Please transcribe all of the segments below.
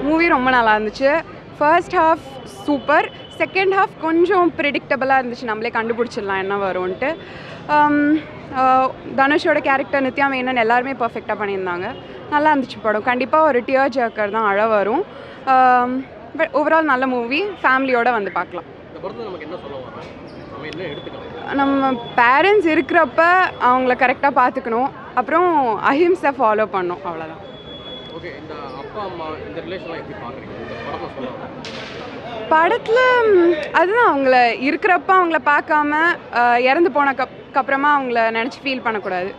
Movie ரொம்ப நல்லா இருந்துச்சு. First half super, second half கொஞ்சம் ப்ரிடிக்டபிளாக இருந்துச்சு, நம்மளே கண்டுபிடிச்சிடலாம் என்ன வரும்ன்ட்டு. தனுஷோட கேரக்டர், நித்யா மேனன் எல்லாருமே பர்ஃபெக்டாக பண்ணியிருந்தாங்க. நல்லா இருந்துச்சு படம். கண்டிப்பாக ஒரு டியர் ஜர்க்கர் தான், அழ வரும். பட் ஓவரால் நல்ல மூவி, ஃபேமிலியோடு வந்து பார்க்கலாம். நம்ம பேரண்ட்ஸ் இருக்கிறப்ப அவங்கள கரெக்டாக பார்த்துக்கணும், அப்புறம் அஹிம்சை ஃபாலோ பண்ணணும், அவ்வளோதான். படத்தில் அதுதான், அவங்கள இருக்கிறப்ப அவங்கள பார்க்காம இறந்து போனக்கப்புறமா அவங்கள நினச்சி ஃபீல் பண்ணக்கூடாது,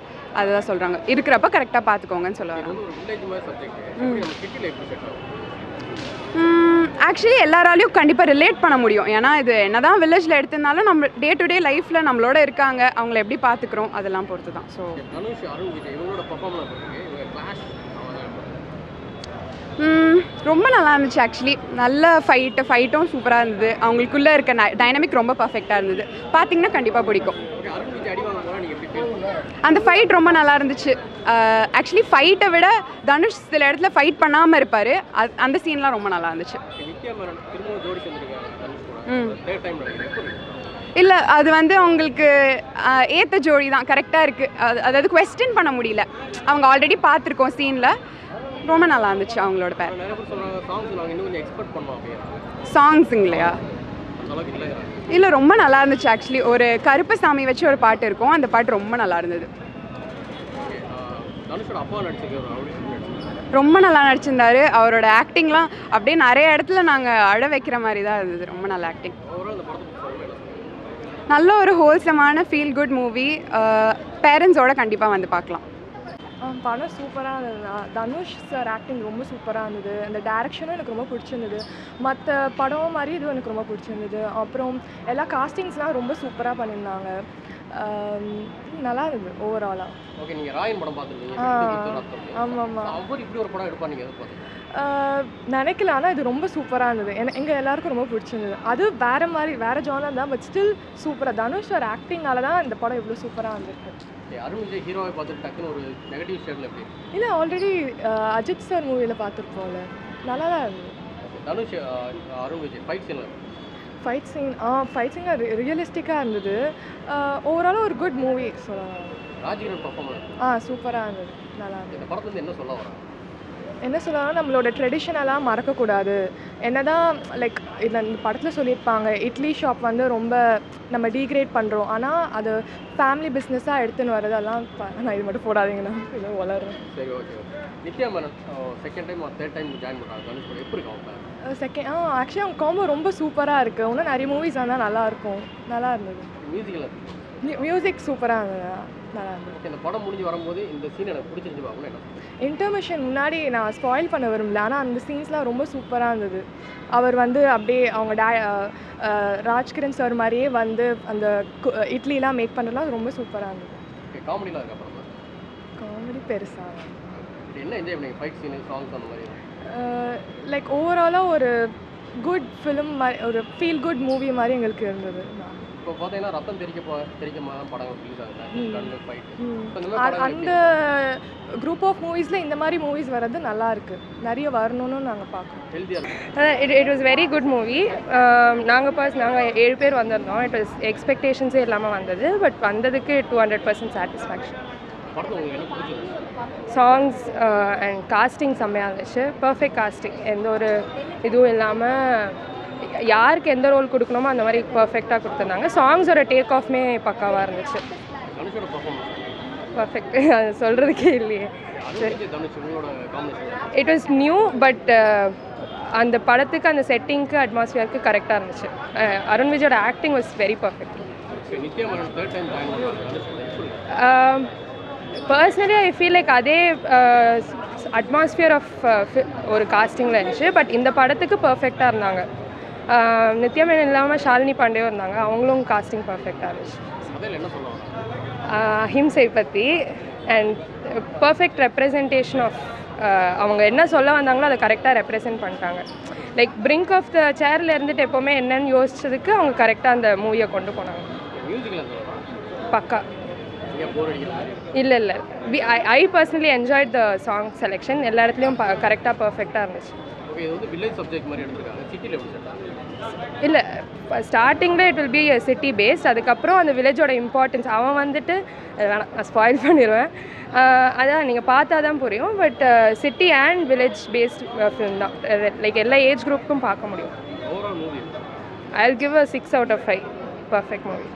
அதுதான் சொல்கிறாங்க. இருக்கிறப்ப கரெக்டாக பார்த்துக்கோங்கன்னு சொல்லுவாங்க. ஆக்சுவலி எல்லாராலையும் கண்டிப்பாக ரிலேட் பண்ண முடியும். ஏன்னா இது என்ன தான் வில்லேஜில் எடுத்திருந்தாலும் நம்ம டே டு டே லைஃப்பில் நம்மளோட இருக்காங்க, அவங்கள எப்படி பார்த்துக்குறோம் அதெல்லாம் பொறுத்து தான். ஸோ ரொம்ப நல்லா இருந்துச்சு. ஆக்சுவலி நல்ல ஃபைட்டும் சூப்பராக இருந்தது. அவங்களுக்குள்ளே இருக்க டைனமிக் ரொம்ப பர்ஃபெக்டாக இருந்தது. பார்த்தீங்கன்னா கண்டிப்பாக பிடிக்கும். அந்த ஃபைட் ரொம்ப நல்லா இருந்துச்சு. ஆக்சுவலி ஃபைட்டை விட தனுஷ் சில இடத்துல ஃபைட் பண்ணாமல் இருப்பார், அந்த சீன்லாம் ரொம்ப நல்லா இருந்துச்சு. இல்லை, அது வந்து அவங்களுக்கு ஏற்ற ஜோடி தான், கரெக்டாக இருக்குது. அதாவது குவெஸ்டின் பண்ண முடியல, அவங்க ஆல்ரெடி பார்த்துருக்கோம் சீனில். ரொம்ப நல்லா இருந்துச்சு அவங்களோட பேர். சாங்ஸுங்களையா? இல்லை, ரொம்ப நல்லா இருந்துச்சு. ஆக்சுவலி ஒரு கருப்பசாமி வச்சு ஒரு பாட்டு இருக்கும், அந்த பாட்டு ரொம்ப நல்லா இருந்தது. ரொம்ப நல்லா நடிச்சிருந்தாரு. அவரோட ஆக்டிங்லாம் அப்படியே நிறைய இடத்துல நாங்கள் அழ வைக்கிற மாதிரி தான் இருந்தது. ரொம்ப நல்ல ஆக்டிங். நல்ல ஒரு ஹோல்சமான ஃபீல் குட் மூவி. பேரண்ட்ஸோட கண்டிப்பாக வந்து பார்க்கலாம். படம் சூப்பராக இருந்தது. தனுஷ் சார் ஆக்டிங் ரொம்ப சூப்பராக இருந்தது. அந்த டைரக்ஷனும் எனக்கு ரொம்ப பிடிச்சிருந்தது. மற்ற படம் மாதிரி இதுவும் எனக்கு ரொம்ப பிடிச்சிருந்தது. அப்புறம் எல்லா காஸ்டிங்ஸ்லாம் ரொம்ப சூப்பராக பண்ணியிருந்தாங்க. நல்லா இருந்தது ஓவராலாக. ஓகே, நீங்கள் ராயன் படம் பார்த்துருக்கீங்க. ஆமாம், அவர் இப்படி ஒரு படம் எடுப்பாங்க நீங்கள் எதிர்பார்த்து நினைக்கல. ஆனால் இது ரொம்ப சூப்பராக இருந்தது. எங்கள் எல்லாருக்கும் ரொம்ப பிடிச்சிருந்தது. அது வேறு ஜானர் தான், பட் ஸ்டில் சூப்பராக. தனுஷ் சார் ஆக்டிங்கால தான் இந்த படம் இவ்வளோ சூப்பராக இருந்திருக்கு. அருண் விஜய் ஹீரோவை பார்த்துட்டு டக்குன்னு ஒரு நெகட்டிவ் ஷேடில் எப்படி? இல்லை, ஆல்ரெடி அஜித் சார் மூவியில் பார்த்துருப்போம்ல, நல்லா தான் இருந்தது. தனுஷ் அருண் விஜய் ஃபைட் சீன் ரியலிஸ்டிக்காக இருந்தது. ஓவராலாக ஒரு குட் மூவி சொல்லலாம். ராஜ்கிரண் பர்ஃபார்மன்ஸ் சூப்பராக இருந்தது, நல்லா இருந்தது. இந்த படத்துலேருந்து என்ன சொல்ல வராங்க? என்ன சொல்லலாம், நம்மளோட ட்ரெடிஷனெல்லாம் மறக்கக்கூடாது. என்ன தான் லைக் இந்த படத்தில் சொல்லியிருப்பாங்க, இட்லி ஷாப் வந்து ரொம்ப நம்ம டீக்ரேட் பண்ணுறோம், ஆனால் அது ஃபேமிலி பிஸ்னஸாக எடுத்துன்னு வரதெல்லாம். நான் இது மட்டும் போடாதீங்கண்ணா, இதை வளர்றேன். சரி, okay. Nithya Menon second time third time join பண்ணுறாங்க தனுஷ் கூட, எப்படி இருக்கும்? ஆக்சுவலி அவங்க காம்போ ரொம்ப சூப்பராக இருக்குது. இன்னும் நிறைய மூவிஸ் வந்தால் நல்லாயிருக்கும். நல்லா இருந்தது. மியூசிக் சூப்பராக இருந்தது, நல்லா இருந்தது. இந்த படம் முடிஞ்சு வரும்போது இந்த சீன் எனக்கு பிடிச்சிருந்து பார்க்கணும். என்ன இன்டர்மிஷன் முன்னாடி நான் ஸ்பாயில் பண்ண விரும்பல, ஆனால் அந்த சீன்ஸ்லாம் ரொம்ப சூப்பராக இருந்தது. அவர் வந்து அப்படியே அவங்க ராஜ்கிரண் சார் மாதிரியே வந்து அந்த இட்லிலாம் மேக் பண்ணுறதுலாம் ரொம்ப சூப்பராக இருந்தது. காமெடிலாம் இருக்கா படம்? காமெடி பெருசாக என்ன என்ஜாய் பண்ணீங்க? ஃபைட் சீன், சாங்ஸ் அந்த மாதிரி? லைக் ஓவராலாக ஒரு குட் ஃபிலிம் மாதிரி, ஒரு ஃபீல் குட் மூவி மாதிரி எங்களுக்கு இருந்தது. இப்போ பார்த்தீங்கன்னா ரத்தம் தெரிக்க படம் ரிலீஸ் ஆகுது. அந்த குரூப் ஆஃப் மூவிஸில் இந்த மாதிரி மூவிஸ் வர்றது நல்லா இருக்குது, நிறைய வரணும்னு நாங்கள் பார்க்குறோம். It was very good movie. நாங்கள் 7 பேர் வந்திருந்தோம். இட் வாஸ் எக்ஸ்பெக்டேஷன்ஸே இல்லாமல் வந்தது, பட் வந்ததுக்கு 200% சாட்டிஸ்ஃபேக்ஷன். சாங்ஸ் அண்ட் காஸ்டிங் செம்மையாக இருந்துச்சு. பர்ஃபெக்ட் காஸ்டிங், எந்த ஒரு இதுவும் இல்லாமல் யாருக்கு எந்த ரோல் கொடுக்கணுமோ அந்த மாதிரி பர்ஃபெக்டாக கொடுத்துருந்தாங்க. சாங்ஸோட டேக் ஆஃப்மே பக்காவாக இருந்துச்சு. பர்ஃபெக்ட், அது சொல்கிறதுக்கே இல்லையே. இட் வாஸ் நியூ, பட் அந்த படத்துக்கு, அந்த செட்டிங்க்கு, அட்மாஸ்பியருக்கு கரெக்டாக இருந்துச்சு. அருண் விஜயோட acting was very perfect. Personally I feel like அதே அட்மாஸ்பியர் ஆஃப் ஒரு காஸ்டிங்கில் இருந்துச்சு, பட் இந்த படத்துக்கு பர்ஃபெக்டாக இருந்தாங்க. நித்யா மேனன் இல்லாமல் ஷாலினி பாண்டேவும் இருந்தாங்க, அவங்களும் காஸ்டிங் பர்ஃபெக்டாக இருந்துச்சு. அஹிம்சை பற்றி அண்ட் பர்ஃபெக்ட் ரெப்ரசன்டேஷன் ஆஃப் அவங்க என்ன சொல்ல வந்தாங்களோ அதை கரெக்டாக ரெப்ரசன்ட் பண்ணிட்டாங்க. லைக் பிரிங்க் ஆஃப் த சேரில் இருந்துட்டு எப்போவுமே என்னன்னு யோசிச்சதுக்கு அவங்க கரெக்டாக அந்த மூவியை கொண்டு போனாங்க. பக்கா ஏன் போர் அடிக்கல? இல்லை இல்லை I personally enjoyed the song selection. எல்லா இடத்துலையும் கரெக்டாக பர்ஃபெக்டாக இருந்துச்சு. ஓகே, இது வந்து வில்லேஜ் சப்ஜெக்ட் மாதிரி எடுத்திருக்காங்க. சிட்டியில் எப்படி சார்? இல்லை ஸ்டார்டிங்கில் it will be city based. அதுக்கப்புறம் அந்த வில்லேஜோட இம்பார்ட்டன்ஸ் அவன் வந்துட்டு வேணாம் நான் ஸ்பாயில் பண்ணிடுவேன். அதான் நீங்கள் பார்த்தா தான் புரியும். But city and village based film தான். லைக் எல்லா ஏஜ் குரூப்புக்கும் பார்க்க முடியும். Overall movie I will give a 6 out of 5. பர்ஃபெக்ட் மூவி.